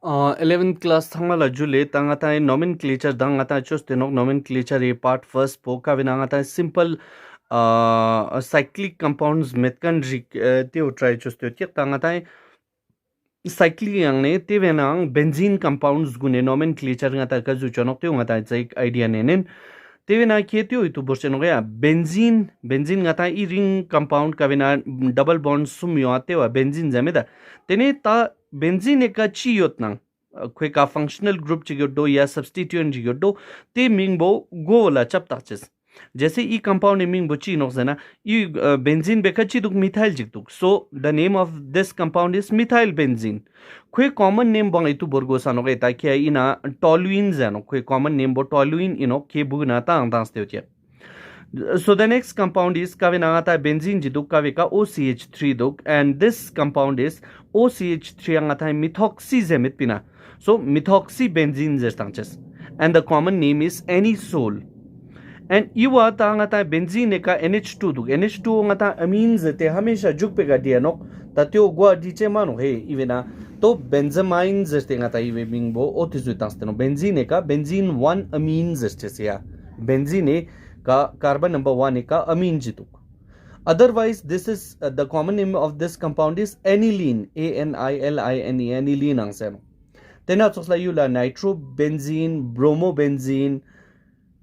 11th class thangala jule tangata nomenclature dangata chostenok nomenclature a part first po kavinangata simple cyclic compounds metkan teo try chosteo tiak tangata cyclic yang ne tevenang benzene compounds gune nomenclature ngata ka ju chonok teo ngata chaik idea nenen tevena ketio itu borcheno ya benzene ngata i ring compound kavina double bond sumyo ateo benzene jameda tene ta benzene ka chi yotnang kwe ka functional group चिगोडो या substituent चिगोडो ते मिंगबो गोला चप ताचेस जैसे ई compound मिंगबो ची नोजना ई benzene बेखची दुक methyl जिकदुक so the name of this compound is methyl benzene kwe common name bong itu borgo sano ga ta kya ina toluene zano kwe common name bo toluene ino ke bugna ta angdang steotia. So the next compound is kavinangata benzene jiduk kavika OCH3 duk and this compound is OCH3 angata methoxyzamid pina. So methoxybenzene zestangches and the common name is anisole. And iwa ta angata benzene ka NH2 duk NH2 angata amines te hamesha juk pe ga dianok tatyo gwa diche mano he ivena to benzamine zeste angata ive mingbo otizu tangsteno benzene ka benzene 1 amine zeste ya benzene का carbon number 1 का amine jituk. Otherwise, this is the common name of this compound is aniline, ANILINE, aniline angseno. Tena chosla yula nitrobenzene, bromobenzene.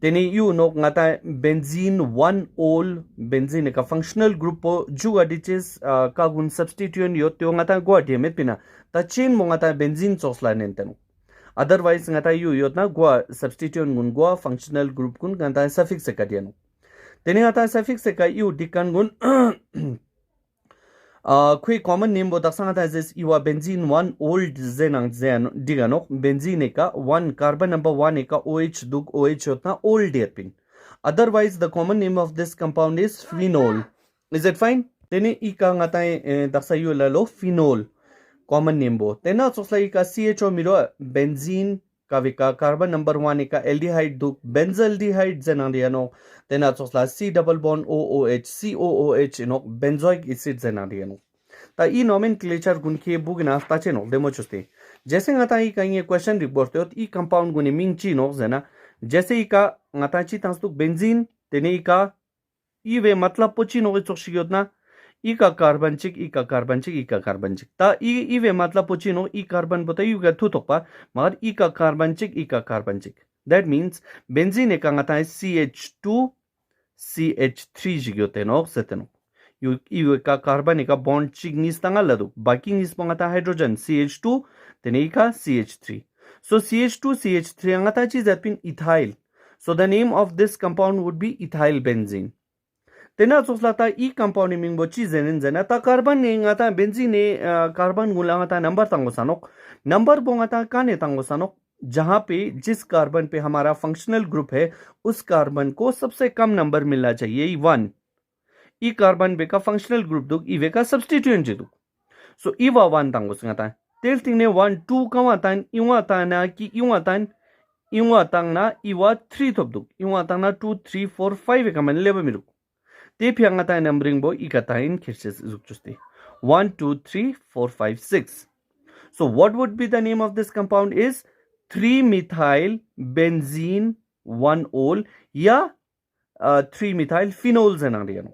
Tene you know ngata benzene 1-ol benzene ka functional group po juga diches ka gun substituent yo tyo ngata go diamet pina. Ta chain mo ngata benzene chosla nenteno. Otherwise ngata yu yotna gua substituent gun gua functional group gun ngata suffix se kadiano teni ngata suffix se ka yu dikan gun khui common name bo daksa ngata is iwa benzene 1 old zenang zen digano benzene ka 1 carbon number 1 ka OH duk OH yotna old pin. Otherwise the common name of this compound is phenol. Is it fine? Teni ika ngata daksa yu lalo phenol common name bo tena soslai ka CHO miro benzene ka vika carbon number 1 ka aldehyde duk benzaldehyde zenadiano tena sosla C double bond OOH COOH no benzoic acid zenadiano ta E nomenclature gun ke bugna sta cheno demo chuste जैसे ngata ई का ये question report तो ई compound गुने Ming ची no जना जैसे ई का ngata ची तांसुक बेंजीन तेने ई का ई वे मतलब पोची नो चोक्षियोतना ई का कार्बन चिक ता ई वे मतलब पोचिनो ई कार्बन बता यू गथु तोपा मगर ई का कार्बन चिक दैट मींस बेंजीन का ngata CH2 CH3 जिगोते नो सेतनो यू ई का कार्बन का बॉन्ड चिक निस तंगा लदु बाकी निस पंगता हाइड्रोजन CH2 तेने का CH3 so CH2 CH3 ngata chi that been ethyl so the name of this compound would be ethyl benzene tena soslata e compound ming bo chi zenen zena ta carbon ne ngata benzene carbon gula ngata number tango sanok number बोंगता काने tango sanok जहां पे जिस carbon पे हमारा functional group है उस carbon को सबसे कम नंबर मिलना चाहिए 1 ई कार्बन पे का फंक्शनल ग्रुप दुक इवे का substituent जिदु so Eva 1 tango ngata tel ting ne 1 2 kawa tan iwa tana ki iwa tan iwa tang na iwa 3 thop duk iwa tang na 2 3 4 5 ka man leba miru te phiangata numbering bo ikatain khirches zukchuste 1 2 3 4 5 6 so what would be the name of this compound is 3 methyl benzene 1 ol ya 3 methyl phenol zenadiano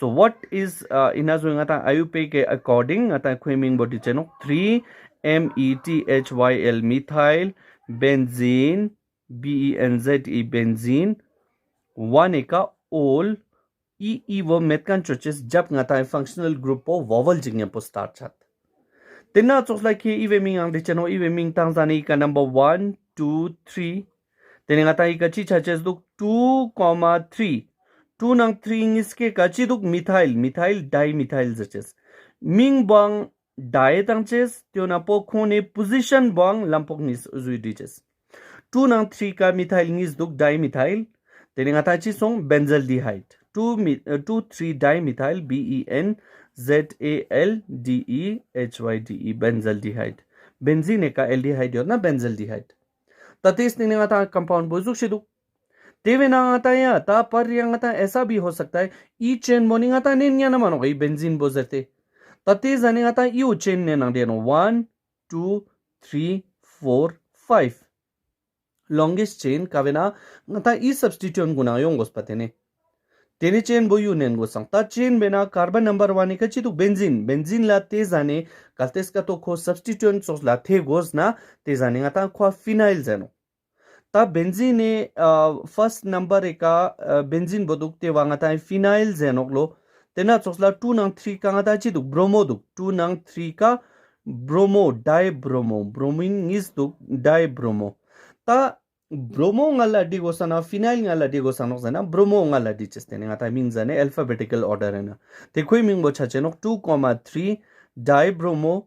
so what is inazo ngata iup ke according ata khweming body cheno 3 methyl methyl benzene benzene 1 eka ol ई वो मेथकान choices जब ngata functional group po vowel jingya po start chat tinna chosla ki i weming ang dichano i weming tang zani ka number 1 2 3 tene ngata i ka chi chaches duk 2,3 2 nang 3 iske ka chi duk methyl dimethyl zaches ming bang dae tang ches tyo na po khone position bang lampok nis zui diches 2 nang 3 ka methyl nis duk dimethyl tene ngata chi song benzaldehyde 2,3 dimethyl benzaldehyde benzaldehyde benzene का aldehyde होना benzaldehyde ततीस ने आता compound बोझुक शिदु तेवे ना आता या ता पर yang आता ऐसा भी हो सकता है ई चेन मोनिंग आता ने न्या ना मानो गई बेंजीन बोझते ततीस जाने आता यू चेन ने ना देनो 1 2 3 4 5 longest chain kavena ngata e substitution guna yongos patene tene chain bo union go sang ta chain bena carbon number 1 ka chitu benzene la te jane kaltes ka to kho substitution sos la the gos na te jane ngata kho phenyl jano ta benzene first number eka benzene boduk te wanga ta phenyl janoklo tena chosla 2 nang 3 ka ngata chitu bromo duk 2 nang 3 ka bromo dibromo bromine is duk dibromo ta bromo ngala di gosana phenyl ngala di gosana jana bromo ngala di chestene ngata means jane alphabetical order na te khoi ming bo chache nok 2,3 dibromo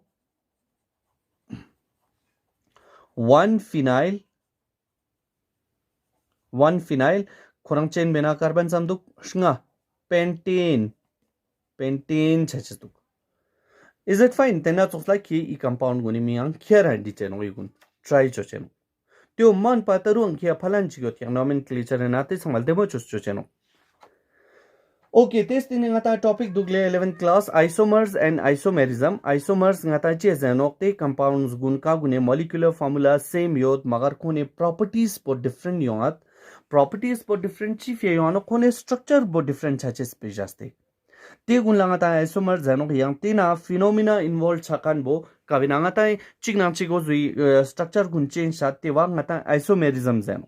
1 phenyl khorang chain bena carbon samduk shnga pentane chachestuk is it fine tena chosla ki I compound guni miang kher handi cheno igun try chocheno त्यो मन पातरु अंकिया फलन Chigo त्या nomenclature na te samal demo chus cheno okay this thing ngata topic dugle 11th class isomers and isomers ngata che zanokte compounds gun ka gune molecular formula same yod magar kone properties po different yot properties po different chief yono kone structure bo different chaches pe jaste te gun langata isomer zanok yang tina phenomena involved chakan bo kabina ngata chigna chigo zui structure gun change sa te wa ngata isomerism zano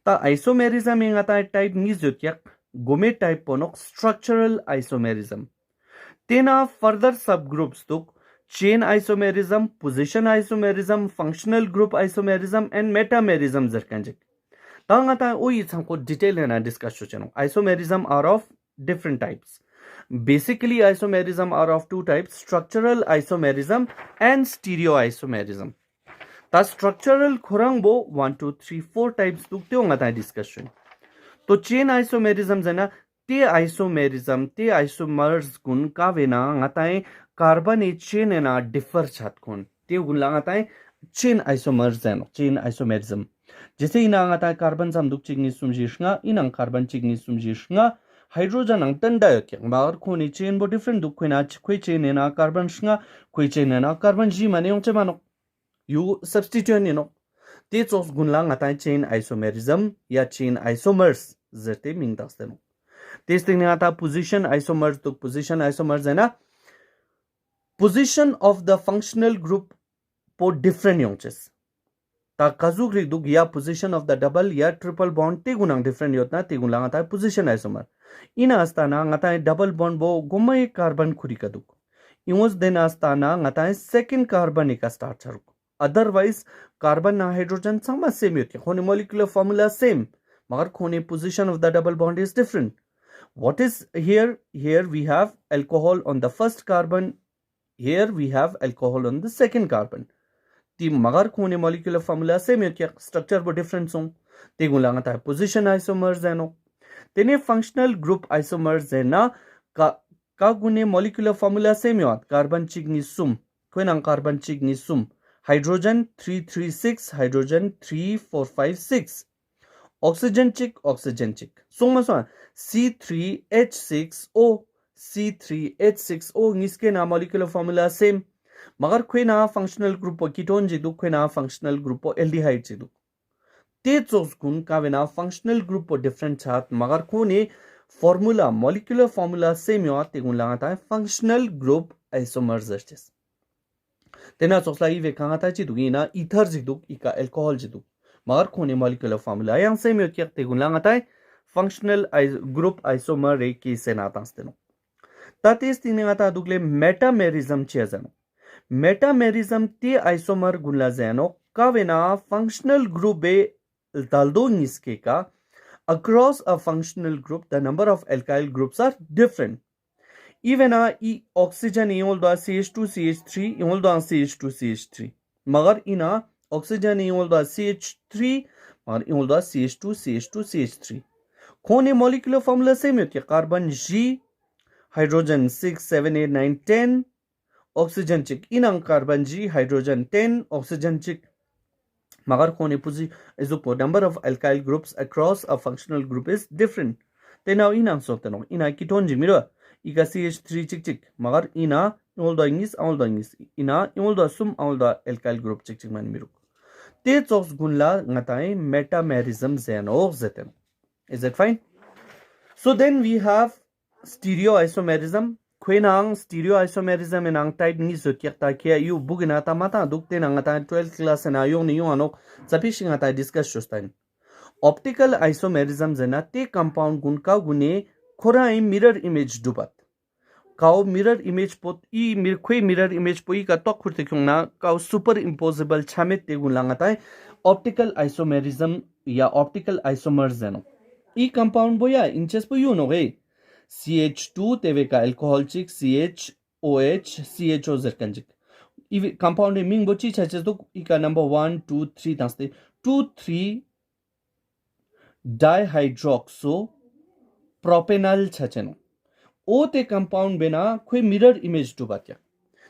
ta isomerism ngata type ni zotyak gome type ponok structural isomerism tena further subgroups tuk chain isomerism position isomerism functional group isomerism and metamerism zarkanjik ta ngata oi chamko detail na discuss cheno isomerism are of different types basically isomerism are of two types structural isomerism and stereoisomerism ta structural khorang bo 1 2 3 4 types tuk te ngata discussion to chain isomerism jana te isomers gun ka vena ngatai carbon e chain na differ chat kon te gun la ngatai chain isomers jano chain isomerism जैसे ina ngata carbon samduk chigni sumjishna inang carbon chigni sumjishna hydrogen ang tanda yak mar khoni chain bo different duk khoina khoi chain na carbon shna khoi chain na carbon ji mane yong chemano you substitute no te chos gunla ngata chain isomerism ya chain isomers zerte ming daseno this thing ngata position isomers duk position isomers hai na position of the functional group po different yongches ta kazugri duk ya position of the double ya triple bond te gunang different yotna te gunlang ata position isomer ina astana ngata double bond bo gomai carbon khuri kaduk imos den astana ngata second carbon ka start charuk otherwise carbon na hydrogen sama same yote khone molecular formula same magar khone position of the double bond is different what is here we have alcohol on the first carbon here we have alcohol on the second carbon ती मगर खोने molecular formula same है क्या structure वो different हों ते गुलांगा था position isomers है नो तेने functional group isomers है ना का गुने molecular formula same है carbon चिगनी sum कोई ना carbon चिगनी sum hydrogen 336 hydrogen 3456 oxygen chick so मसो C3H6O इसके ना molecular formula same मगर कोई ना फंक्शनल ग्रुप कीटोन जिदु कोई ना फंक्शनल ग्रुप एल्डिहाइड जिदु ते चोस गुण का वेना फंक्शनल ग्रुप डिफरेंट छात मगर कोने फॉर्मूला मॉलिक्यूलर फॉर्मूला सेम यो ते गुण लगाता है फंक्शनल ग्रुप आइसोमर्स जस्टिस तेना चोसला ई वेखांगा ता जिदु इना ईथर जिदु इका अल्कोहल जिदु मगर कोने मॉलिक्यूलर फॉर्मूला yang सेम यो ते गुण लगाता है फंक्शनल ग्रुप आइसोमर रे की सेनातास्तेनो तातेस तिने आता दुगले metamerism चेजनो Metamerism te isomer gunla zeno kavena functional group be daldo niske ka across a functional group the number of alkyl groups are different even a oxygen equal to CH2 CH3 equal to CH2 CH3 magar ina oxygen equal to CH3 magar equal to CH2 CH2 CH3 khone molecular formula same होती है carbon G hydrogen 6 7 8 9 10 oxygen chick inang carbon G hydrogen 10 oxygen chick magar khone puji isopo number of alkyl groups across a functional group is different te now inang so teno ina ketone ji miro iga CH3 chick magar ina all the ingis ina all the sum all the alkyl group chick man miro te tsox gunla ngatai metamerism zeno zeten. Is it fine? So then we have stereoisomerism. Kwenang stereoisomerism enang type ni zotiak ta kia yu bugina ta mata dukte na ngata 12th class na yung ni yung anok zapishi ngata discuss shostain. Optical isomerism zena te compound gun ka gune khorai mirror image dubat. Kau mirror image pot I kwe mirror image po I ka tok khurte kyung na kau superimposable chamet te gun langata optical isomerism ya optical isomers zeno. I compound boya inches po yun okay. CH2 teve ka alcoholchik CHOH CHO zerkanjik. If compound ming bochi chaches to ika number 1 2 3 taste 2 3 dihydroxo propanol chacheno. O te compound bena kwe mirror image dubatya.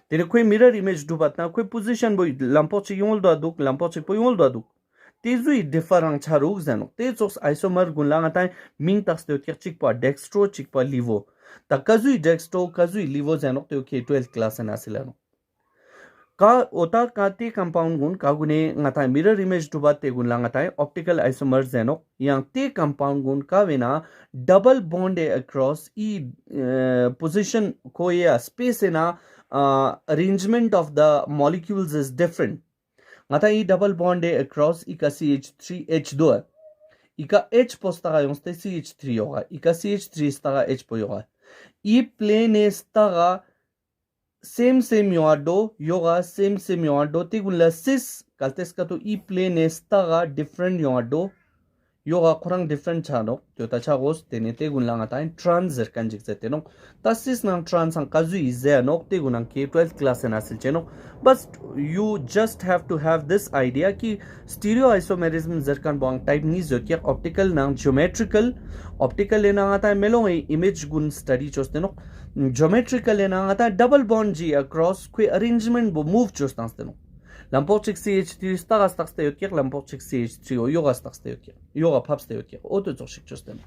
Tere kwe mirror image dubatna kwe position boy lampochi yol do aduk lampochi po yol do aduk. Tezui different charug zeno. Tezos isomer gunlanga tai ming taste otiak chikpa dextro chikpa livo. Ta kazui dextro kazui livo zeno te okay 12th class na silano. Ka ota ka te compound gun ka gune ngatai mirror image dubat te gunlanga tai optical isomer zeno yang te compound gun ka vena double bond across position ko ya space na arrangement of the molecules is different. Ngata double bond across ika CH3 H2 ika H postaga yung ste CH3 yoga ika CH3 staga H po yoga plane staga same yoado yoga same yoado tigulla cis kaltes ka to plane staga different yoado yoga kurang different chano jota chagos tenete gunlang atain trans zerkanjik zeteno tasis nang trans ang kazu ize anok te gunang ke 12th class na silcheno but you just have to have this idea ki stereoisomerism zerkan bong type ni zotyak optical nang geometrical optical lena ata melong image gun study chosteno geometrical lena ata double bond g across kwe arrangement bo move chostano Lampochik CH3 staga stakste yotyak lampochik CH3 o yoga stakste yotyak yoga papste yotyak o to zoshik chostem.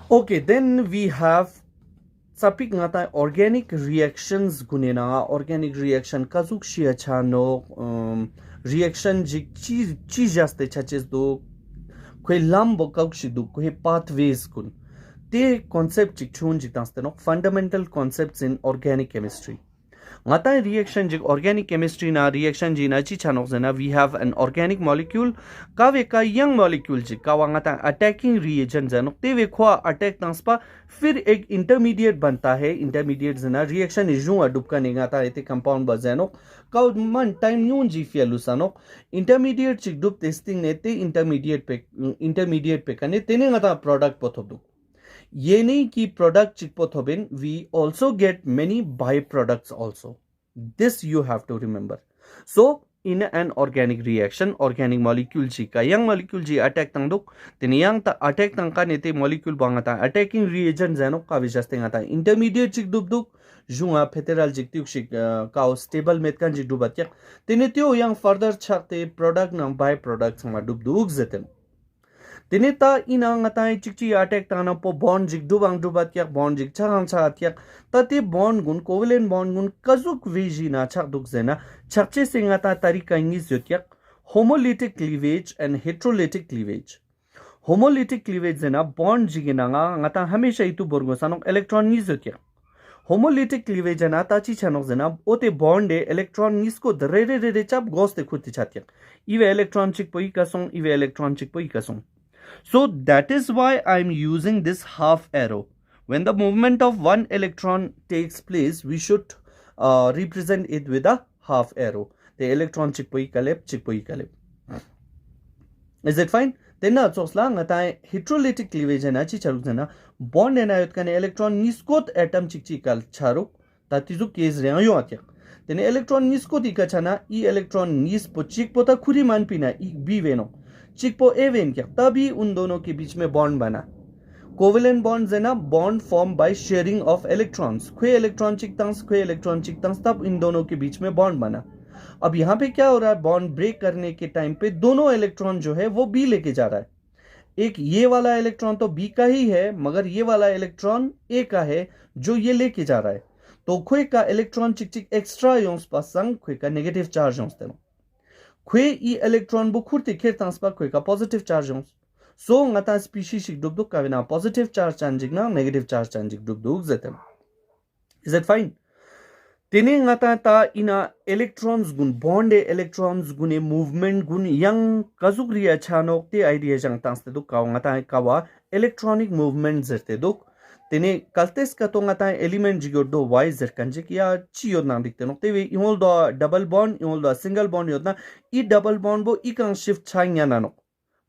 Okay, then we have sapik ngata organic reactions gunena organic reaction kazuk shia chano reaction jik chi jaste chaches do kwe lambo kaukshi do kwe pathways gun te concept jik chun jik tanste no fundamental concepts in organic chemistry. Ngata reaction jik organic chemistry na reaction ji na chi chanok zena we have an organic molecule kawe ka young molecule ji kawa ngata attacking reagent zanok te we khwa attack tangspa fir ek intermediate banta hai intermediate zena reaction is jung adup ka ngata ete compound ba zanok kaw man time nyun ji fialu sanok intermediate chik dup testing ne te intermediate pe kane tene ngata product pothodu ये नहीं कि product चिकपोत होबेन we also get many byproducts also. This you have to remember. So in an organic reaction, organic molecule ji ka yang molecule ji attack tang duk then yang ta attack tang ka nete molecule bangata attacking reagent zano ka vijaste ngata intermediate chik duk junga federal jik tuk shik ka stable met kan jik dubatyak tenetio yang further chakte product nang byproducts ma duk zeten. Tinita inang atay chikchi attack tana po bond jik dubang dubatyak bond jik charang chaatyak tate bond gun covalent bond gun kazuk viji na chak duk zena chakche singata tarika ingi zotyak homolytic cleavage and heterolytic cleavage. Homolytic cleavage zena bond jigina ngata hamesha itu borgo sanok electron ni zotyak. Homolytic cleavage na tachi chanok zena ote bond electron nisko dre chap goste khuti chatyak. Ive electron chik po ikasong ive electron chik po ikasong. So that is why I am using this half arrow. When the movement of one electron takes place, we should represent it with a half arrow. The electron chikpoi kalep. Is it fine? Then na chosla ngatai heterolytic cleavage na chi charuk na bond na yot kane electron niskot atom chikchi kal charuk tatizu case re yo atyak. Then electron niskot ikachana e electron nis po chikpo ta khuri man pina e b veno. चिकपो एवेन क्या तभी उन दोनों के बीच में bond बना covalent bonds है ना bond form by sharing of electrons क्वे इलेक्ट्रॉन चिकतंस तब इन दोनों के बीच में बॉन्ड बना अब यहाँ पे क्या हो रहा है बॉन्ड ब्रेक करने के टाइम पे दोनों इलेक्ट्रॉन जो है वो बी लेके जा रहा है एक ये वाला इलेक्ट्रॉन तो बी का ही है मगर ये वाला इलेक्ट्रॉन ए का है जो ये लेके जा रहा है तो क्वे का इलेक्ट्रॉन चिक एक्स्ट्रा योंस पासंग क्वे का नेगेटिव चार्ज योंस देनो kwe I electron bu khurti kher transfer kwe ka positive charge ons so ngata species shik duk duk kavina positive charge chanjik na negative charge chanjik duk duk zetem. Is that fine? Tene ngata ta ina electrons gun bond electrons gun movement gun yang kazugriya chanok te idea jang tanste duk ka ngata kawa electronic movement zerte duk tene kaltes ka to ngata element jigor do y zer kanjik ya chi yod nam dikte nok te imol do double bond imol do single bond yodna I double bond bo I kan shift chang ya nanok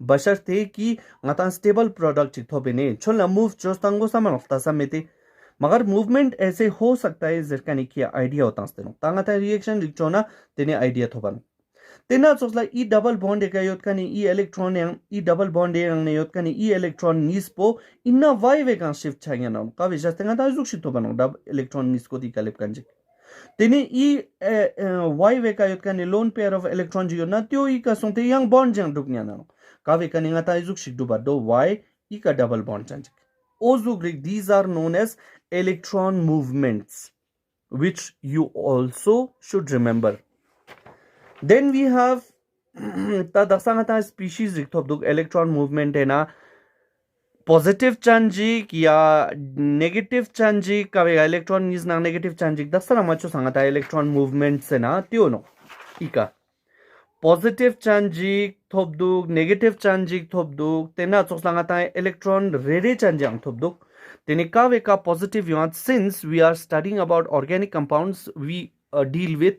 basharte ki ngata stable product chik thobene chola move chostango saman ofta samete मगर movement ऐसे हो सकता है जरकानी की idea होता है तांगा ता रिएक्शन रिक्चोना तेने आइडिया थोबन तेना सोचला ई डबल बॉन्ड का योत कानी ई इलेक्ट्रॉन yang ई डबल बॉन्ड yang ने योत कानी ई इलेक्ट्रॉन निस्पो इन्ना वाई वे का शिफ्ट छांगा ना का विजस तेंगा ता जुक शिफ्ट थोबन डब इलेक्ट्रॉन निस्को दी कलेप कंजे तेने ई वाई वे का योत कानी लोन पेयर ऑफ इलेक्ट्रॉन जियो ना त्यो ई का सोंते yang बॉन्ड जंग दुकन्या ना का वे कानी ता जुक शिफ्ट दुबा दो वाई ई का डबल बॉन्ड चंजे also Greek, these are known as electron movements, which you also should remember. Then we have ta daksangata species riktobduk electron movement na positive chanjik ya negative chanjik ka electron is na negative chanjik daksana macho sangata electron movement se na tiono ika positive chanjik thobduk negative chanjik thobduk tena choslangata electron rere chanjang thobduk tenika veka positive yuan since we are studying about organic compounds we deal with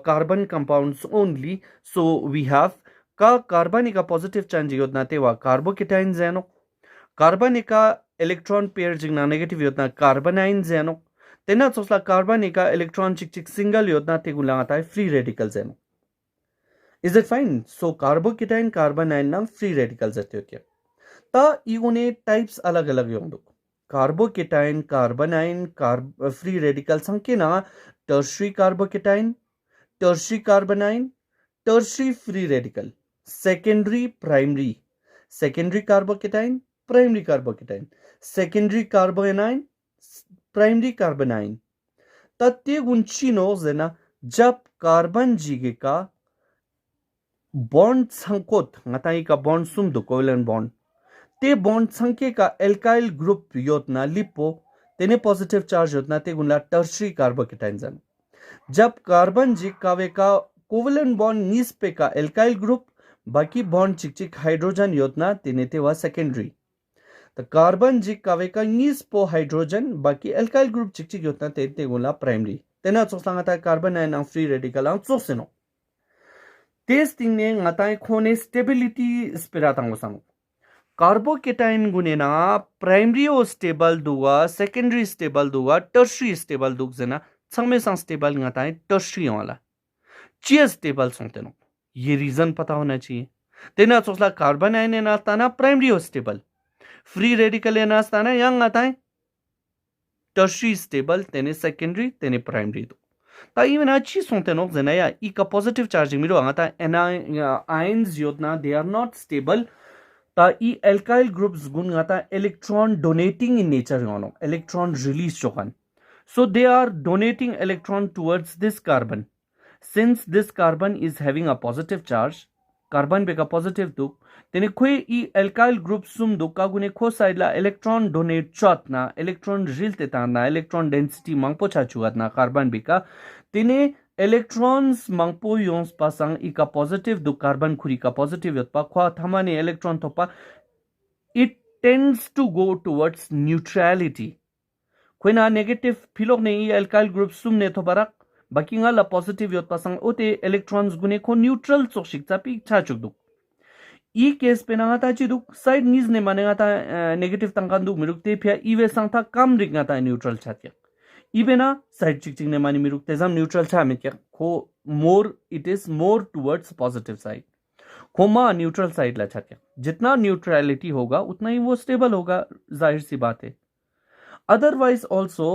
carbon compounds only so we have ka carbon ka positive change yodna tewa carbocation zeno carbon ka electron pair jingna negative yodna carbanion zeno tena chosla carbon ka electron chik chik single yodna tegulangata free radical zeno. Is it fine? So carbocation carbanion na free radicals ate होते ता इगुने types अलग अलग योंदो carbocation carbanion free radical संके ना tertiary carbocation tertiary carbanion tertiary free radical secondary primary secondary carbocation primary carbocation secondary carbanion primary carbanion तत्ते गुंची no जना जब carbon जीगे का bond संकोत ngatayi ka bond sum do covalent bond te bond sanke ka alkyl group yotna lipo tene positive charge yotna te gunla tertiary carbocation zan jab carbon ji ka ve ka covalent bond nis pe ka alkyl group baki bond chik chik hydrogen yotna tene te wa secondary the carbon ji ka ve ka nis po hydrogen baki alkyl group chik chik yotna te gunla primary tena choslanga ta carbon and free radical ang choseno testing ne ngatai khone stability spiratang sang carbocation gunena primary o stable duga secondary stable duga tertiary stable dug jena changme sang stable ngatai tertiary wala chia stable songte no ye reason pata hona chahiye tena chosla carbon ion na tana primary o stable free radical na tana yang ngatai tertiary stable tene secondary tene primary do ta even achi sonte nok zenaya I ka positive charging miro angata ions yodna they are not stable ta I alkyl groups gun ngata electron donating in nature yono electron release chokan so they are donating electron towards this carbon since this carbon is having a positive charge carbon beka positive duk tene khoi I alkyl group sum dukka gune kho side la electron donate chatna electron rilte na electron density mangpo cha chuatna carbon beka tene electrons mangpo ions pasang I ka positive du carbon khuri ka positive yotpa khwa thamani electron thopa it tends to go towards neutrality khoina negative philok ne I alkyl group sum ne thobarak bakinga la positive yot pasang ote electrons gune ko neutral chokshik chapi cha chukdu I case pe na ta chi duk side nis ne mane ta negative tangkan duk miruk te phya I ve sang tha kam rik na ta neutral chatya I be na side chik chik ne mani miruk te zam neutral cha me kya ko more it is more towards positive side खोमा neutral side la chatya jitna neutrality hoga utna hi wo stable hoga zahir si baat hai otherwise also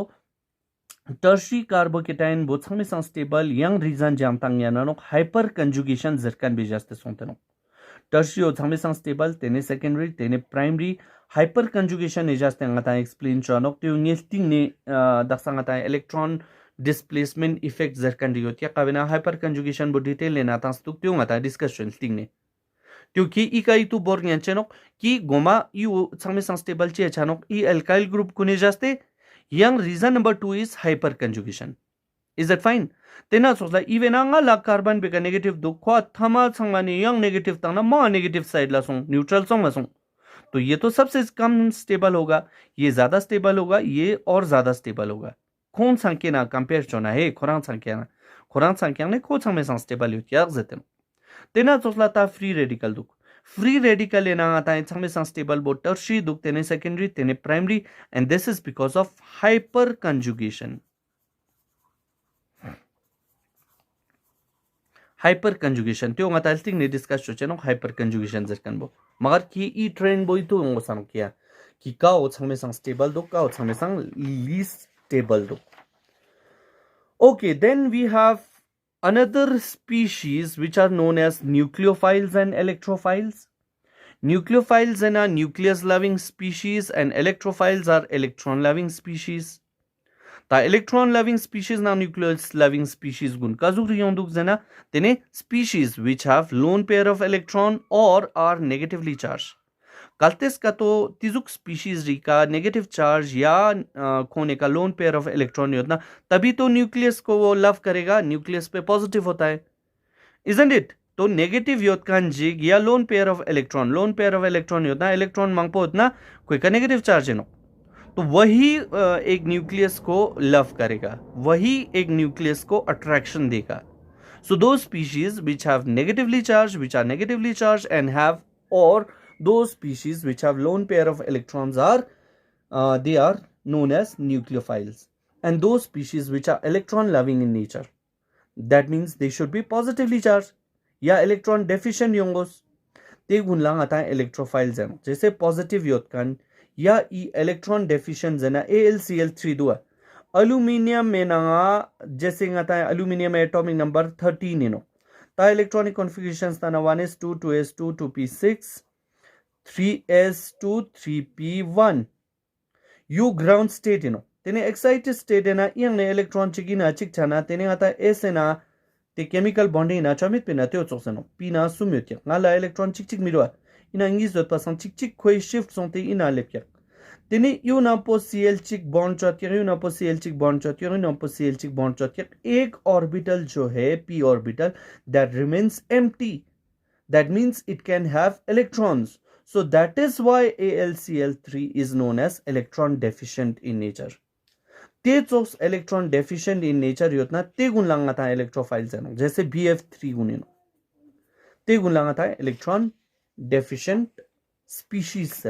tertiary carbocation both sang sang stable yang reason jam tang ya no hyper conjugation zirkan be jaste sonte no tertiary o sang sang stable tene secondary tene primary hyper conjugation e jaste ngata explain chanok te nesting ne daksangata electron displacement effect zerkan diot ya kabina hyperconjugation bo detail lena tas tuk tyung ata discussion tingne क्योंकि ई काही तू bore यांचेनोक की Goma you चांगले संस्टेबल चे अचानक ई alkyl group कुने जास्ते यंग reason number 2 is hyperconjugation is that fine तेना सोचला इवेनांगा ला कार्बन बेका नेगेटिव दो ख्वा थमा संगानी यंग नेगेटिव तना मा नेगेटिव साइड ला सोंग न्यूट्रल सोंग ला सोंग तो ये तो सबसे कम स्टेबल होगा ये ज्यादा स्टेबल होगा ये और ज्यादा स्टेबल होगा कौन संख्या ना कंपेयर चोना है खोरांग संख्या ने को संगे संस्टेबल होती है जतन तेना चोसला ता फ्री रेडिकल दुख फ्री रेडिकल लेना आता है संगे संस्टेबल बो टर्शियरी दुख तेने सेकेंडरी तेने primary and this is because of hyper conjugation त्यो ngata alting ne discuss cho cheno hyper conjugation zerkan bo magar ki e trend boy to ngo sam kya ki ka o changme sang stable do ka o changme sang least stable do okay then we have another species which are known as nucleophiles and electrophiles nucleophiles are nucleus loving species and electrophiles are electron loving species the electron loving species na nucleus loving species gun kazuri yonduk zena tene species which have lone pair of electron or are negatively charged kaltes ka to tizuk species ri ka negative charge या खोने का lone pair of electron होता तभी तो nucleus को वो love करेगा nucleus पे positive होता है isn't it तो negative योतकान जिग या lone pair of electron होता electron मांगपो उतना कोई का negative charge है नो तो वही एक न्यूक्लियस को लव करेगा वही एक न्यूक्लियस को अट्रैक्शन देगा सो those species which have negatively charged and have or those species which have lone pair of electrons are they are known as nucleophiles and those species which are electron loving in nature that means they should be positively charged या electron deficient योंगोस ते गुणलांग आता है electrophiles हैं जैसे positive योतकान या ई electron deficient जना AlCl3 दुआ aluminium में ना जैसे आता है एल्युमिनियम एटॉमिक नंबर 13 नो ता इलेक्ट्रॉनिक कॉन्फ़िगरेशंस ता 1s2 2s2 2p6 3s2 3p1 यू ग्राउंड स्टेट नो तेने एक्साइटेड स्टेट है ना यंग ने इलेक्ट्रॉन चिकी ना चिक छाना तेने आता एस ना ते केमिकल बॉन्डिंग ना चमित पे ना त्यो चोसनो पी ना सुम्योत्य नाला इलेक्ट्रॉन चिक चिक मिरवा ina ingis dot pasan chik chik khoi shift sonte ina lepyak tene yu na po cl chik bond chot yu na po cl chik bond chot yu na po cl chik bond chot ek orbital jo hai p orbital that remains empty that means it can have electrons so that is why AlCl3 is known as electron deficient in nature te chos electron deficient in nature yotna te gun langa ta electrophiles hai jaise Bf3 gunino te gun langa ta electron deficient species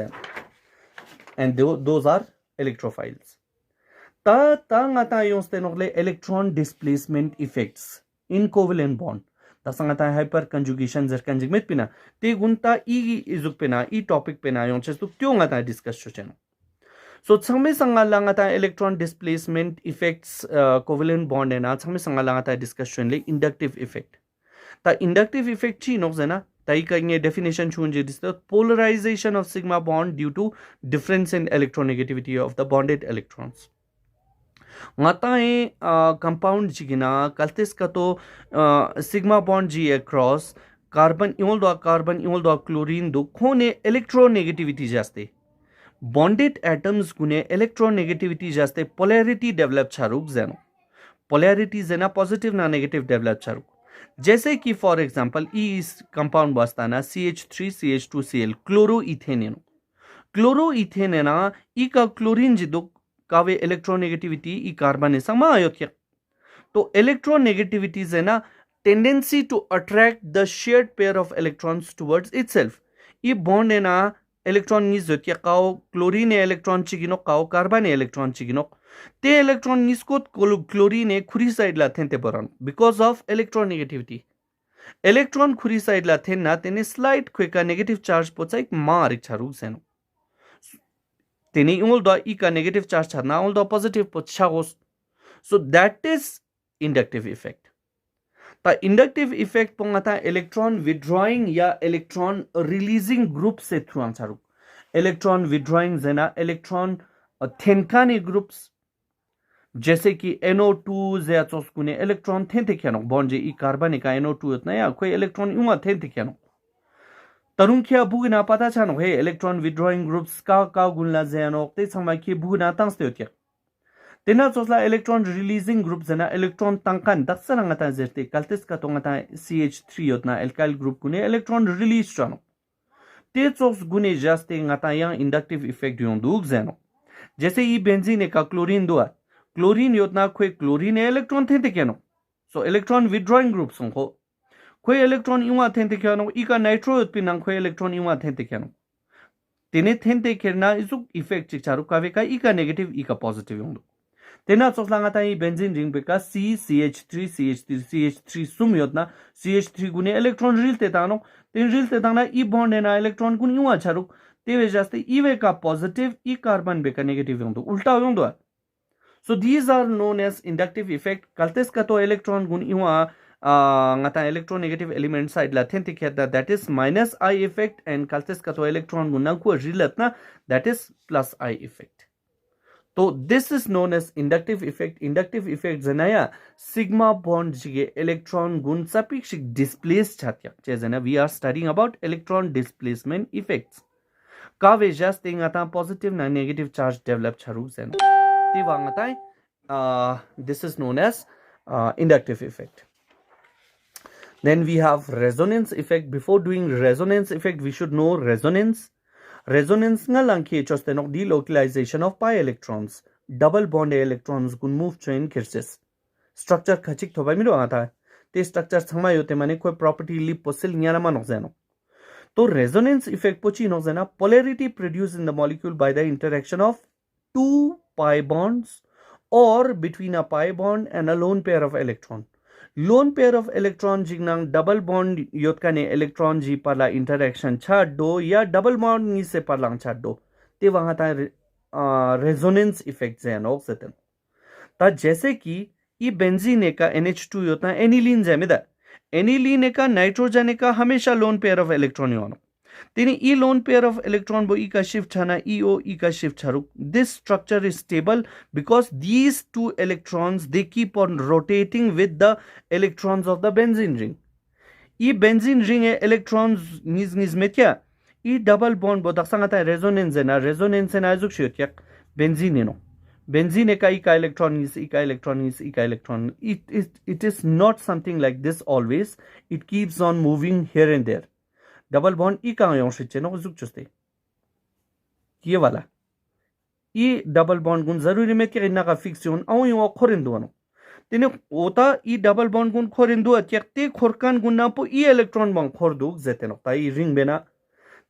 and those are electrophiles ta ngata yung stenogle electron displacement effects in covalent bond ta sangata hyper conjugation zerkan jigmet pina te gunta i izuk pina i topic pina yung chestu tyo ngata discuss chocheno so changme sangala ngata electron displacement effects covalent bond na changme sangala ngata discussion le inductive effect ta inductive effect chi nok zena ताई करेंगे definition चुनजे दिसतो polarization of sigma bond due to difference in electronegativity of the bonded electrons ngatae compound jigina kaltes ka to sigma bond g across carbon iol do chlorine do khone electronegativity jaste bonded atoms gune electronegativity jaste polarity develop charuk zeno polarity zena positive na negative develop charuk जैसे कि for example E compound बसताना CH3CH2Cl chloroethane ना ई का chlorine Jido कावे electronegativity ई carbon है समा आयोत्य तो electronegativity है ना tendency to attract the shared pair of electrons towards itself ई बॉन्ड है ना इलेक्ट्रॉन निज जोत्य काओ क्लोरीन इलेक्ट्रॉन चिगिनो काओ कार्बन इलेक्ट्रॉन चिगिनो ते इलेक्ट्रॉन निस्को क्लोरीन खुरी साइड ला थेंते बरन बिकॉज ऑफ इलेक्ट्रोनेगेटिविटी इलेक्ट्रॉन खुरी साइड ला थेन ना तेने स्लाइट क्वेका नेगेटिव चार्ज पोचा एक मार एक चारू सेनो तेने इमोल दो ई का नेगेटिव चार्ज छना ओल दो पॉजिटिव पोचा गोस so that is inductive effect ता इंडक्टिव इफेक्ट पोंगाता इलेक्ट्रॉन विड्रॉइंग या इलेक्ट्रॉन रिलीजिंग ग्रुप से थ्रू आंसर इलेक्ट्रॉन विड्रॉइंग जना इलेक्ट्रॉन थेनकानी ग्रुप्स जैसे कि NO2 जे चोस कुने इलेक्ट्रॉन थे क्या नो बॉन्ड जे ई कार्बन का NO2 उतना या कोई इलेक्ट्रॉन युवा थे क्या नो तरुण क्या बुगना पता छानो हे इलेक्ट्रॉन विड्रॉइंग ग्रुप्स का गुनला जेनो ते समय की बुगना तंगस्ते होत्या तेना चोसला इलेक्ट्रॉन रिलीजिंग ग्रुप जना electron तंकन दक्सना ngata zerte kaltes ka tongata CH3 yotna alkyl group kune electron release chano ते चोस गुने जास्ते ngata yang inductive effect yonduk zeno जैसे ई बेंजीन का क्लोरीन दुआ क्लोरीन योजना कोई क्लोरीन इलेक्ट्रॉन थे क्या नो सो इलेक्ट्रॉन विड्रॉइंग ग्रुप संको कोई इलेक्ट्रॉन युवा थे क्या नो ई का नाइट्रो उत्पिन कोई इलेक्ट्रॉन युवा थे क्या नो तेने थे केरना इसु इफेक्ट चिचारु कावे का ई का नेगेटिव ई का पॉजिटिव योंदो तेना चोसलांगा ताई बेंजीन रिंग बेका CH3 सुम योजना CH3 गुने इलेक्ट्रॉन रिल तेतानो तेन रिल तेताना ई बॉन्ड एना इलेक्ट्रॉन गुन युवा छारु तेवे जास्ते ई वे का पॉजिटिव ई कार्बन बेका नेगेटिव योंदो उल्टा योंदो so these are known as inductive effect kaltes ka to electron gun iwa ngata electronegative element side la then tikya that is minus I effect and kaltes ka to electron gun ko rilatna that is plus I effect so this is known as inductive effect zanaya sigma bond jige electron gun sapik displace chatya chezana we are studying about electron displacement effects ka vejas ngata positive na negative charge develop charu zeno this is known as inductive effect. Then we have resonance effect. Before doing resonance effect, we should know resonance. Resonance nga lang ki chostenok delocalization of pi electrons. Double bond electrons gun move chain kirches. Structure khachik thoba miro ata. Te structure thama yote mane koi property li posil nyana manok zeno. So resonance effect pochi no zena polarity produced in the molecule by the interaction of two pi bonds or between a pi bond and a lone pair of electron. Lone pair of electron jignang double bond yotkane electron ji parla interaction chaddo या double bond ni se parlang chaddo ते वहां था resonance effect है ना oxygen ता जैसे कि ये बेंजीन का NH2 होता है एनिलीन जैमेदा एनिलीन का नाइट्रोजन का हमेशा लोन पेयर ऑफ इलेक्ट्रॉन योनो तेनी ई लोन पेयर ऑफ इलेक्ट्रॉन बो ई का शिफ्ट छाना ईओ ई का शिफ्ट छारू this structure is stable because these two electrons they keep on rotating with the electrons of the benzene ring ई बेंजीन रिंग ए इलेक्ट्रॉन्स निज में क्या ई डबल बॉन्ड बो दक्संगता रेजोनेंस ना जुक शियोत्या बेंजीन का electron it is not something like this always it keeps on moving here and there double bond ई का योंशिचे नो जुक चुस्ते ये वाला ई डबल बॉन्ड गुन जरूरी में के इना का फिक्सियन औ यो खोरिंदो नो तिने ओता ई डबल बॉन्ड गुन खोरिंदो अत्यक्ते खोरकान गुना पो ई इलेक्ट्रॉन बॉन्ड खोरदो जेते नो ताई रिंग बेना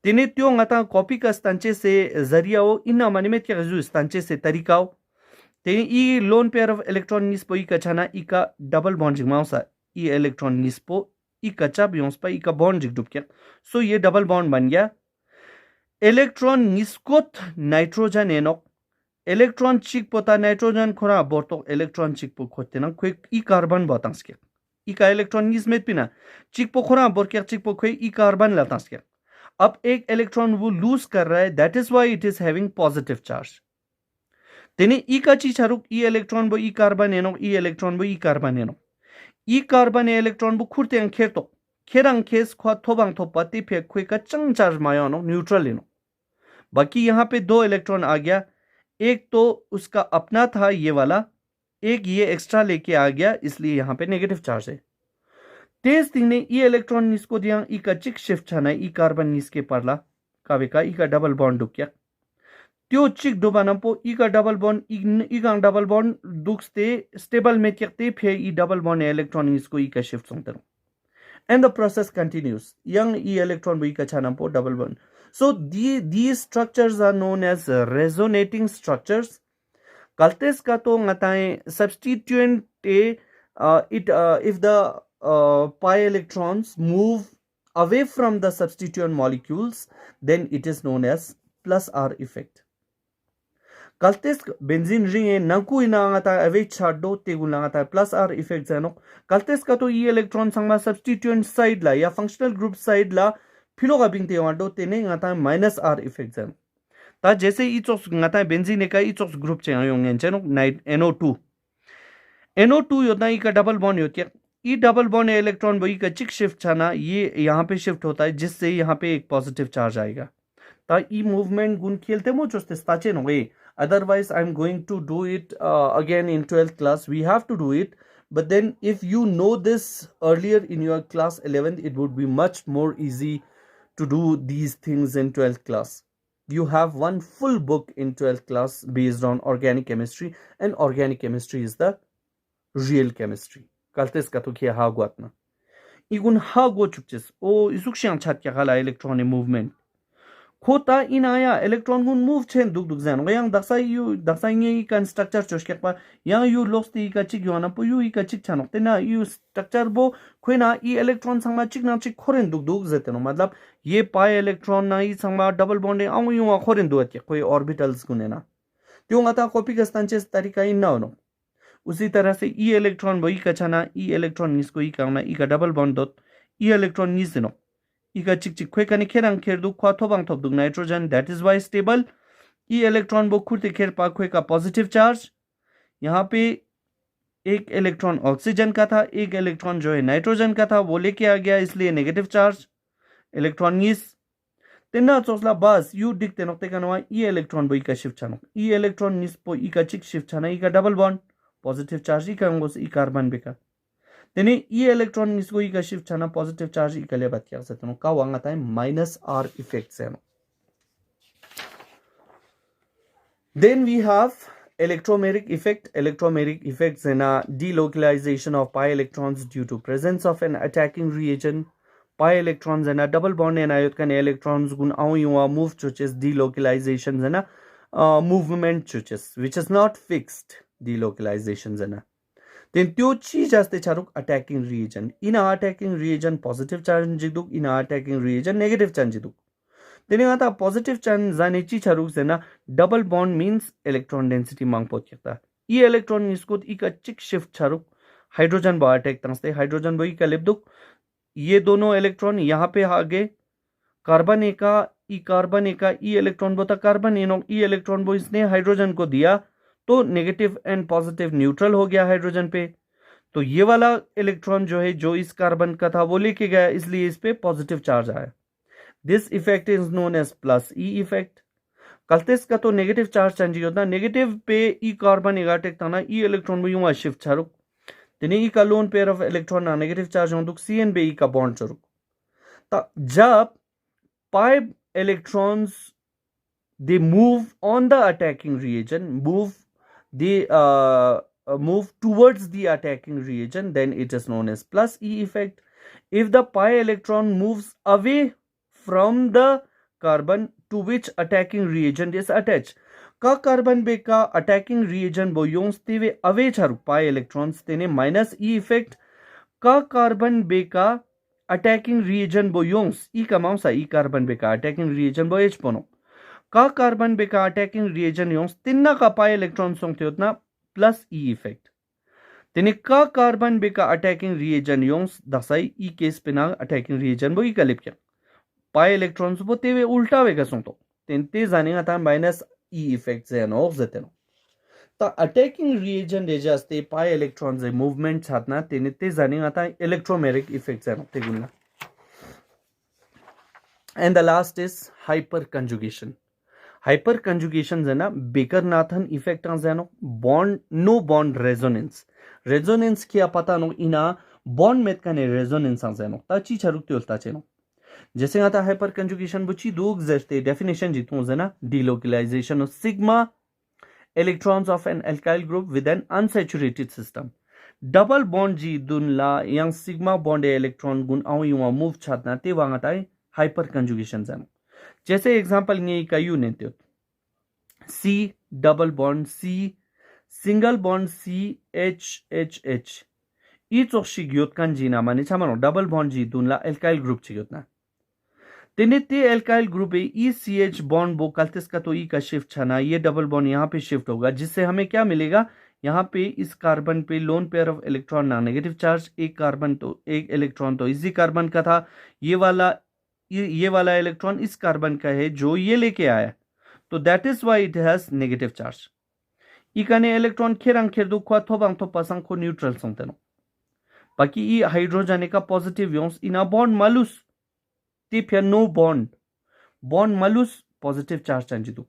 तिने त्यो ngata कॉपी का stanche से जरिया ओ इना माने में के जु stanche से तरीकाओ तिने ई लोन पेयर ऑफ इलेक्ट्रॉन निस्पो ई कछाना ई का डबल बॉन्ड जिमाउसा ई इलेक्ट्रॉन निस्पो ई कच्चा बियोंस पर ई का बॉन्ड जिक डूब गया सो ये डबल बॉन्ड बन गया इलेक्ट्रॉन निस्कोत नाइट्रोजन एनोक इलेक्ट्रॉन चिक पोता नाइट्रोजन खोरा बोर्तो इलेक्ट्रॉन चिक पो खोते ना कोई ई कार्बन बतांस के ई का इलेक्ट्रॉन निस्मेत पिना चिक पो खोरा बोर के चिक पो कोई ई कार्बन लातांस के अब एक इलेक्ट्रॉन वो लूज कर रहा है that is why it is having positive charge तेने ई का ची चारुक ई इलेक्ट्रॉन बो ई कार्बन एनोक ई इलेक्ट्रॉन बो ई कार्बन एनोक ई कार्बन इलेक्ट्रॉन बु खुरते खेरतो खेरंग खेस ख्वा थोबांग थोपा ते फे खुई का चंग चार्ज मायोनो न्यूट्रल लेनो बाकी यहाँ पे दो इलेक्ट्रॉन आ गया एक तो उसका अपना था ये वाला एक ये एक्स्ट्रा लेके आ गया इसलिए यहाँ पे नेगेटिव चार्ज है तेज थिंग ने ई इलेक्ट्रॉन निस्को दिया ई का चिक शिफ्ट छाना ई कार्बन निस्के परला कावे का ई का डबल बॉन्ड दुक्या त्यो चिक डुबानपो ई का डबल बॉन्ड ई का डबल बॉन्ड दुखते स्टेबल में त्यक्ते फे ई डबल बॉन्ड इलेक्ट्रॉन इसको ई का shift सोंतनो and the process continues young e electron we ka chanampo double bond so these structures are known as resonating structures kaltes ka to ngatae substituent if the pi electrons move away from the substituent molecules then it is known as plus R effect kaltes benzene ring e naku inangata away chaddo tegulangata plus R effect zano kaltes ka to e electron sangma substituent side la ya functional group side la philo ga bingte wando tene ngata minus R effect zano ta जैसे ई chokes ngata benzene का ई chokes group चे आयोंग एंचेनो NO2 NO2 योतना ई का double bond होती है, ई double bond electron वो ई का चिक shift छाना ये यहाँ पे शिफ्ट होता है, जिससे यहाँ पे एक पॉजिटिव चार्ज आएगा। ता ई मूवमेंट गुन खेलते मो जोस्ते स्ताचे नो वे, otherwise I'm going to do it again in 12th class. We have to do it, but then if you know this earlier in your class 11th, it would be much more easy to do these things in 12th class. You have one full book in 12th class based on organic chemistry, and organic chemistry is the real chemistry. Kaltes katukia ha guatna igun ha go chukches o isukshan chat kya gala electron movement खोता इन आया electron गुन move छेन दुग दुग जान yang daksa ngi kan structure choshke pa yang yu losti ka chik yona pu yu ka chik chanok te na yu structure bo khoina e electron sangma chik na chik khoren dug dug zete no मतलब ये pi electron ना ही sangma double bond आउ yu khoren दुत के कोई orbitals गुने ना त्यो ngata copy का stanches तरीका इन ना no उसी तरह से e electron वही का छना e electron इसको ई करना ई का double bond dot e electron नी से no इका चिक चिक खोई कने खेरंग खेर दु ख्वा थोबांग थोब दुग nitrogen, that is why stable. ई इलेक्ट्रॉन बो खुरते खेर पा खोई का पॉजिटिव चार्ज, यहाँ पे एक इलेक्ट्रॉन ऑक्सीजन का था, एक इलेक्ट्रॉन जो है नाइट्रोजन का था, वो लेके आ गया इसलिए नेगेटिव चार्ज इलेक्ट्रॉन नीस तेना चोसला बस यू दिखते नोक्ते कनवा ई इलेक्ट्रॉन बो इका शिफ्ट छानो ई इलेक्ट्रॉन नीस पो इका चिक शिफ्ट छाना इका डबल बॉन्ड पॉजिटिव चार्ज इका अंगोस ई कार्बन बेका तेने ई इलेक्ट्रॉन इसको ई का शिफ्ट छाना पॉजिटिव चार्ज ई कले बात क्या सकते हो का वांग आता है -r इफेक्ट्स है। Then we have electromeric effects in a delocalization of pi electrons due to presence of an attacking reagent. Pi electrons and a double bond and ion electrons gun au yuwa move chuches delocalizations and a movement chuches which is not fixed delocalizations and a then त्यो चीज असते चारुक attacking reagent इन attacking reagent positive charge जिदुक इन attacking reagent negative charge जिदुक तेने आता positive charge जाने ची चारुक से ना double bond means electron density मांग पोत ये इलेक्ट्रॉन इसको इका चिक शिफ्ट चारुक हाइड्रोजन बो अटैक तंगस्ते हाइड्रोजन बो इका लिबदुक ये दोनों इलेक्ट्रॉन यहाँ पे आगे कार्बन एका ई इलेक्ट्रॉन बो था कार्बन एनो ई इलेक्ट्रॉन बो इसने हाइड्रोजन को दिया तो नेगेटिव एंड पॉजिटिव न्यूट्रल हो गया हाइड्रोजन पे, तो ये वाला इलेक्ट्रॉन जो है जो इस कार्बन का था वो लेके गया इसलिए इस पे पॉजिटिव चार्ज आया। This effect is known as plus E effect. कलतेस का तो नेगेटिव चार्ज चेंज होता नेगेटिव पे ई कार्बन एगाटेक था ना ई इलेक्ट्रॉन में यूं शिफ्ट चारुक तेने ई का लोन पेयर ऑफ इलेक्ट्रॉन ना नेगेटिव चार्ज होंदुक सी एन बे ई का बॉन्ड चारुक ता जब pi electrons they move on the attacking reagent they move towards the attacking reagent, then it is known as plus E effect. If the pi electron moves away from the carbon to which attacking reagent is attached, का carbon बे का attacking reagent बो योंस तेवे away चारु pi electrons तेने minus E effect का carbon बे का attacking reagent बो योंस E का माउंसा E carbon बे का attacking reagent बो H पोनो का कार्बन बे का अटैकिंग रिएजन योंस तिन्ना का पाई इलेक्ट्रॉन सोंगते उतना प्लस ई इफेक्ट तिने का कार्बन बे का अटैकिंग रिएजन योंस दसाई ई केस पिना अटैकिंग रिएजन बो ई कलिप क्या पाई इलेक्ट्रॉन्स बो तेवे उल्टा वेगा सोंगतो तेंते जाने का था माइनस ई इफेक्ट से नो जते नो ता अटैकिंग रिएजन दे जास्ते पाई इलेक्ट्रॉन से मूवमेंट छातना तेने ते जाने का था इलेक्ट्रोमेरिक इफेक्ट से नो ते गुना and the last is hyperconjugation. Hyperconjugation है ना बेकर नाथन इफेक्ट जानो बॉन्ड नो बॉन्ड रेजोनेंस क्या पता नो इना बॉन्ड में कने रेजोनेंस जानो ताची छरुक उल्टा चेनो जैसे आता हाइपर कंजुगेशन बुची दोग जस्ते डेफिनेशन जितु जना delocalisation of sigma electrons of an alkyl group with an unsaturated system double bond जी दुनला यंग सिग्मा बॉन्ड इलेक्ट्रॉन गुण आउ युवा मूव छातना ते वांगता हाइपर कंजुगेशन जानो जैसे एग्जांपल ये का यू नेते C double bond C single bond C H H H ई चोक शिग्योत कान जीना माने छामानो डबल बॉन्ड जी दुनला एल्काइल ग्रुप छियोतना तेने ते एल्काइल ग्रुप ए ई सी एच बॉन्ड बो कल्तिस का तो ई का शिफ्ट छना ये डबल बॉन्ड यहाँ पे शिफ्ट होगा जिससे हमें क्या मिलेगा यहाँ पे इस कार्बन पे लोन पेयर ऑफ इलेक्ट्रॉन ना नेगेटिव चार्ज एक कार्बन तो एक इलेक्ट्रॉन तो इसी कार्बन का था ये वाला इलेक्ट्रॉन इस कार्बन का है जो ये लेके आया तो that is why it has negative charge. ikane electron kherang kherdu kwa thobang thopasang ko neutral songteno baki I hydrogen ka positive ions ina bond malus tipya no bond malus positive charge chanjidu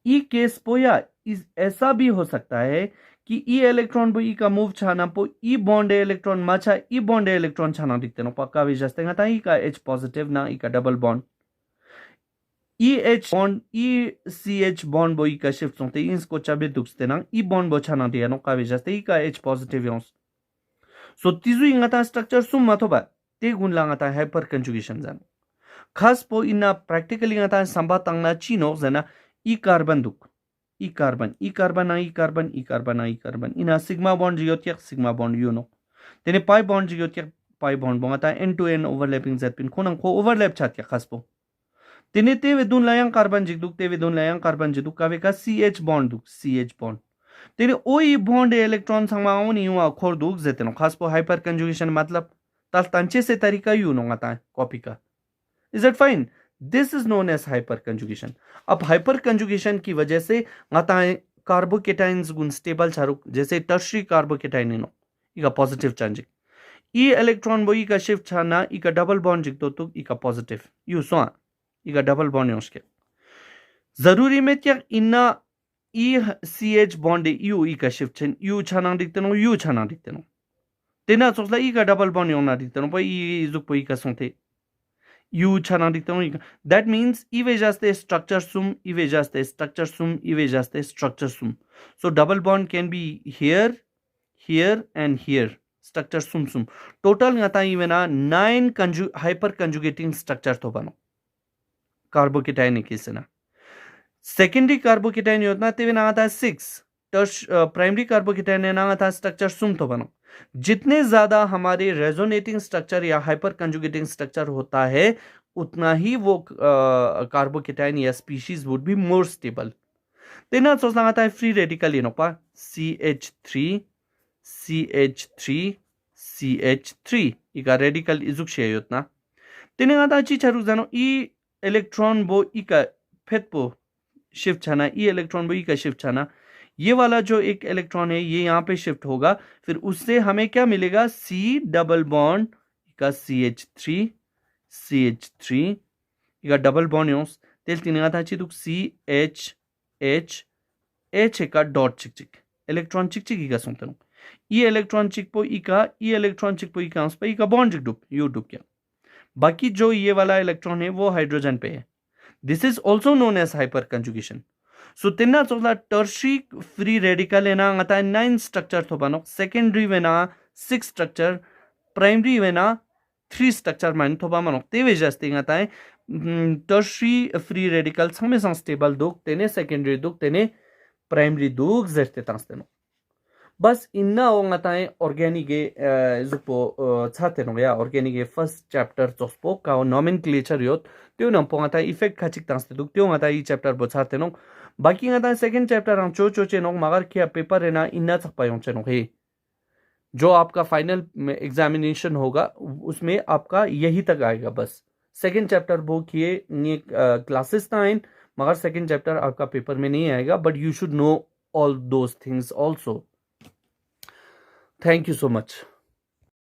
E case पोया इस ऐसा भी हो सकता है कि ई electron बो ई का मूव छाना पो ई बॉन्ड इलेक्ट्रॉन माछा ई बॉन्ड इलेक्ट्रॉन छाना दिखते नो पक्का विजस्ते ngata ई का H पॉजिटिव ना ई का डबल बॉन्ड ई H बॉन्ड ई CH बॉन्ड बो ई का शिफ्ट सोते इसको चाबे दुखते ना ई बॉन्ड बो छाना दिया नो का विजस्ते ई का H पॉजिटिव योंस सो तिजु ngata स्ट्रक्चर सुम माथोबा ते गुण langata हाइपर कंजुगेशन जान खास पो इना प्रैक्टिकली ngata संबा तंगना चिनो जना ई कार्बन दुक ई carbon ina sigma bond jiotiak sigma bond yuno tene pi bond jiotiak pi bond bongata end to end overlapping zatpin khonang ko overlap chatya khaspo tene te vedun layang carbon jigduk te vedun layang carbon jiduk kave ka ch bond duk ch bond tene oi bond electron sangma oni wa khor duk zeteno khaspo hyper conjugation matlab tal tanche se tarika yuno ngata copy ka is that fine this is known as hyperconjugation अब hyperconjugation की वजह से ngatae कार्बोकेटाइन्स गुण stable छारुक जैसे tertiary carbocation इनो इका positive charging ई electron बो इका shift छाना इका डबल बॉन्ड जिक तो इका पॉजिटिव यू सो इका डबल बॉन्ड योंस के जरूरी में क्या इना ई CH बॉन्ड यू इका शिफ्ट छन यू छाना दिखते नो यू छाना दिखते नो तेना सोचला इका डबल बॉन्ड योना दिखते नो पर ई जुक पो इका सोते यू छाना दिखते हो that means इवे जास्ते structure sum इवे जास्ते structure sum इवे जास्ते structure sum so double bond can be here and here structure sum total ngata इवे ना 9 hyper conjugating structure तो बनो कार्बोकेटाइन के से ना सेकेंडरी कार्बोकेटाइन योजना तेवे ना आता है 6 प्राइमरी कार्बोकेटाइन ना आता है स्ट्रक्चर सुम तो बनो जितने ज्यादा हमारे रेजोनेटिंग स्ट्रक्चर या हाइपर कंजुगेटिंग स्ट्रक्चर होता है उतना ही वो कार्बोकेटाइन या species would be more stable तेना सोचना आता है फ्री रेडिकल ये नोपा CH3 इका रेडिकल इजुक शे उतना तेने आता ची छरु जानो ई इलेक्ट्रॉन बो इका फेटपो शिफ्ट छाना ई इलेक्ट्रॉन बो इका शिफ्ट छाना ये वाला जो एक इलेक्ट्रॉन है ये यहाँ पे शिफ्ट होगा फिर उससे हमें क्या मिलेगा C डबल बॉन्ड का CH3 इका डबल बॉन्ड योंस तेल तीन था चिदुक CH का डॉट चिक इलेक्ट्रॉन चिक इका सुनते ये इलेक्ट्रॉन चिक पो इका उस पे इका बॉन्ड चिक डुप यू डुप क्या बाकी जो ये वाला इलेक्ट्रॉन है वो हाइड्रोजन पे है this is also known as hyperconjugation so तिन्ना चोला टर्शरी फ्री रेडिकल है ना ngata 9 स्ट्रक्चर तो बनो सेकेंडरी वे ना 6 स्ट्रक्चर प्राइमरी वे ना 3 स्ट्रक्चर मान तो बनो ते वे जस्ते ngata है टर्शरी फ्री रेडिकल समे सं स्टेबल दुक तेने सेकेंडरी दुक तेने प्राइमरी दुक जस्ते तास्तेनो बस इन्ना ओ ngata है ऑर्गेनिक जुपो छाते नो या ऑर्गेनिक फर्स्ट चैप्टर चोस्पो का नोमेनक्लेचर योत त्यो न पोंगा इफेक्ट खाचिक तास्ते दुक त्यो ngata ई चैप्टर बो छाते नो बाकी ngata सेकंड चैप्टर हम चो चेनो मगर क्या पेपर है ना इन्ना छपायों चेनो है जो आपका फाइनल एग्जामिनेशन होगा उसमें आपका यही तक आएगा बस सेकंड चैप्टर वो किए क्लासेस टाइम मगर सेकंड चैप्टर आपका पेपर में नहीं आएगा but you should know all those things also thank you so much